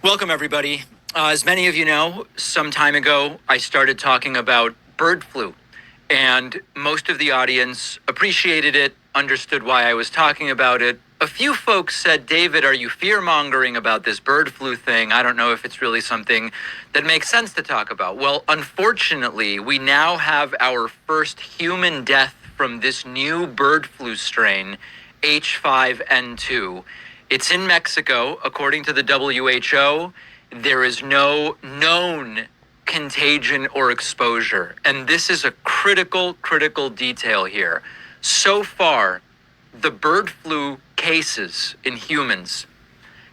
Welcome, everybody. As many of you know, some time ago, I started talking about bird flu, and most of the audience appreciated it, understood why I was talking about it. A few folks said, David, are you fear-mongering about this bird flu thing? I don't know if it's really something that makes sense to talk about. Well, unfortunately, we now have our first human death from this new bird flu strain, H5N2. It's in Mexico. According to the WHO, there is no known contagion or exposure. And this is a critical detail here. So far, the bird flu cases in humans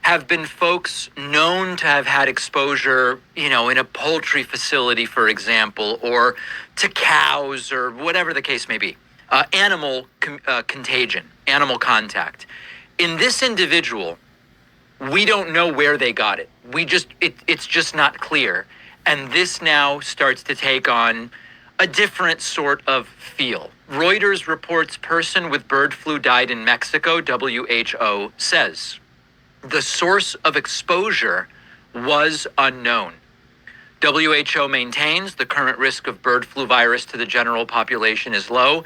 have been folks known to have had exposure, in a poultry facility, for example, or to cows or whatever the case may be. Animal contagion, animal contact. In this individual, we don't know where they got it. It's just not clear. And this now starts to take on a different sort of feel. Reuters reports person with bird flu died in Mexico, WHO says. The source of exposure was unknown. WHO maintains the current risk of bird flu virus to the general population is low.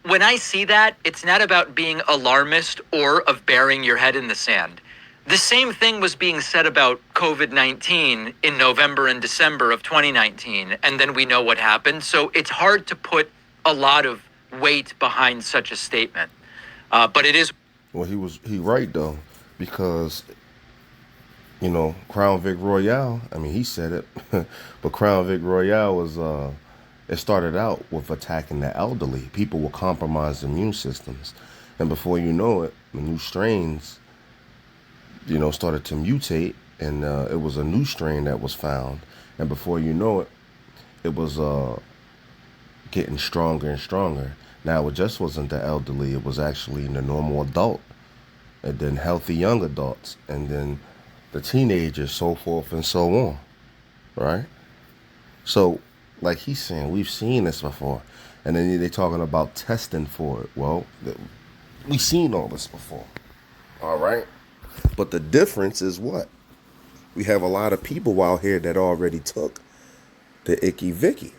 When I see that, it's not about being alarmist or of burying your head in the sand. The same thing was being said about COVID-19 in November and December of 2019, and then we know what happened. So it's hard to put a lot of weight behind such a statement. But it is. Well, he right though, because Crown Vic Royale. I mean, he said it, but Crown Vic Royale was it started out with attacking the elderly, people with compromised immune systems, and before you know it, the new strains, started to mutate, and it was a new strain that was found, and before you know it, it was getting stronger and stronger. Now it just wasn't the elderly; it was actually the normal adult, and then healthy young adults, and then the teenagers, so forth and so on, right? So, like he's saying, we've seen this before, and then they're talking about testing for it. Well, we've seen all this before, all right? But the difference is what? We have a lot of people out here that already took the icky vicky.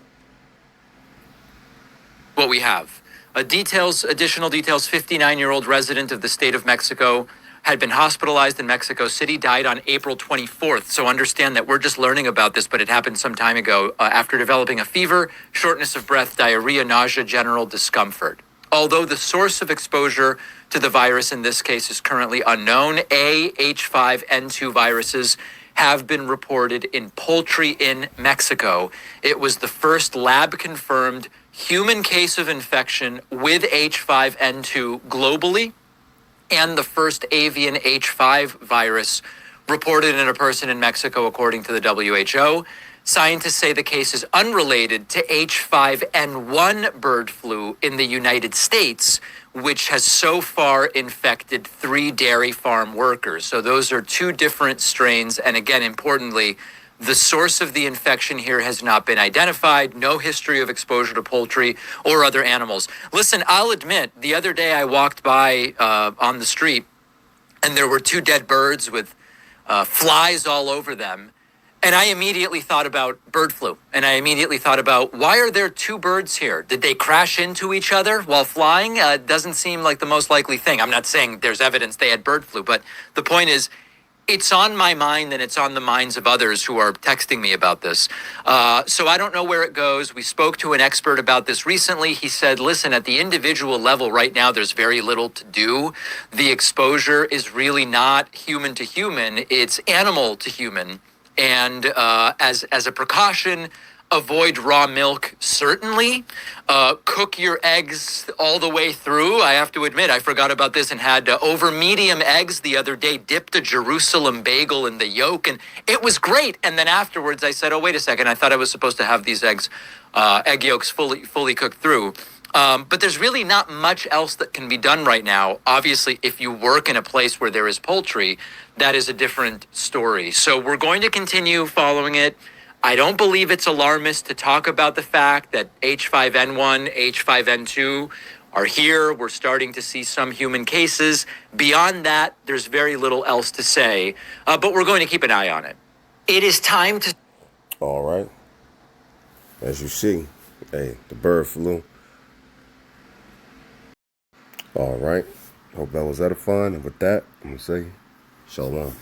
What we have. Additional details, 59-year-old resident of the state of Mexico had been hospitalized in Mexico City, died on April 24th. So understand that we're just learning about this, but it happened some time ago after developing a fever, shortness of breath, diarrhea, nausea, general discomfort. Although the source of exposure to the virus in this case is currently unknown, H5N2 viruses have been reported in poultry in Mexico. It was the first lab-confirmed human case of infection with H5N2 globally, and the first avian H5 virus reported in a person in Mexico, according to the WHO. Scientists say the case is unrelated to H5N1 bird flu in the United States, which has so far infected 3 dairy farm workers. So those are 2 different strains. And again, importantly, the source of the infection here has not been identified. No history of exposure to poultry or other animals. Listen, I'll admit, the other day I walked by on the street, and there were 2 dead birds with flies all over them. And I immediately thought about bird flu. And I immediately thought about, why are there 2 birds here? Did they crash into each other while flying? It doesn't seem like the most likely thing. I'm not saying there's evidence they had bird flu, but the point is, it's on my mind and it's on the minds of others who are texting me about this. So I don't know where it goes. We spoke to an expert about this recently. He said, listen, at the individual level right now, there's very little to do. The exposure is really not human to human. It's animal to human. And as a precaution, avoid raw milk, certainly. Cook your eggs all the way through. I have to admit, I forgot about this and had over medium eggs the other day, dipped a Jerusalem bagel in the yolk, and it was great. And then afterwards I said, oh, wait a second, I thought I was supposed to have these egg yolks fully cooked through. But there's really not much else that can be done right now. Obviously, if you work in a place where there is poultry, that is a different story. So we're going to continue following it. I don't believe it's alarmist to talk about the fact that H5N1, H5N2 are here. We're starting to see some human cases. Beyond that, there's very little else to say, but we're going to keep an eye on it. It is time to... All right. As you see, hey, the bird flew. All right. Hope that was edifying. And with that, I'm going to say, shalom.